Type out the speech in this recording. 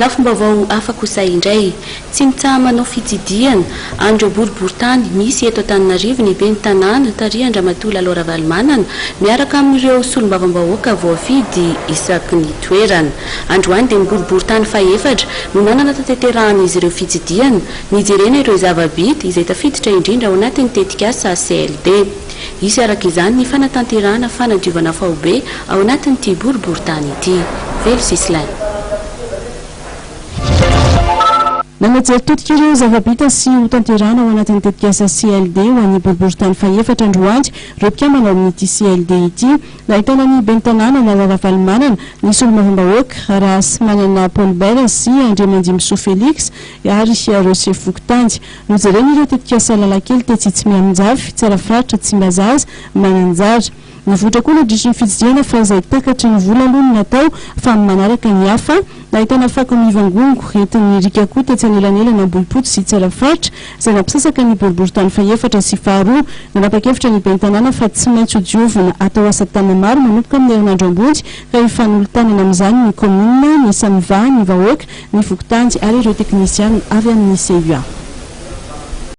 Lafom-baovao afaka hosay indray tsy mitsaha manao fitsidiana andro boriboritany misy eto Antananarivo ny ben'ny tanàna taria Andramatola Laura Valomanana miaraka amin'ireo solombavam-bahoaka voafidy isaky ny toerana. Androany dia boriboritany faefatra no nanana taterahana izy ireo fitsidiana nijerena ireo zava-bity izay tafiditra indrindra ao anatin'ny tetikasa CLD. Isy araka izany ny fanatanterahana fanadiovana faobe ao anatin'ity boriboritany ity. Velo Sislay. Namajery totika ireo zava-bita sy ho tanterahana ao anatin'ny tetikasa CLD ho an'ny boriboritany faefatra androany ireo mpikambana amin'ity CLD ity nahitana ny ben'ny tanàna Laura Valomanana ny solombavam-bahoaka Rahasymanana Paul Bella sy Andriamandimso Félix ary Rose Fokotandy nojerena ireo tetikasa lalakely Tetsitsy Miaminjavy tsara faritra Tsimbazaza Mananjara. Nivoatra koa nadritra ny fitsidiana fa izay takatry ny vola aloha no natao fa manaraka ny hafa nahitana fako mivangongo entin'ny rika koa tetsy anelanelana Ambohipoto sy tsara faritra izay nampisasaka ny boriboritany faefatra sy faharoa nanapa-kevitra ny ben'ny tanàna fa tsy maintsy ho diovina atao asa tana maro manomboka amin'ny herinandro ambony ka hifanolotanana amin'izany ny komina, ny Samiva, ny vahoaka, ny Fokotandy ary ireo teknisiana avy amin'ny CUA.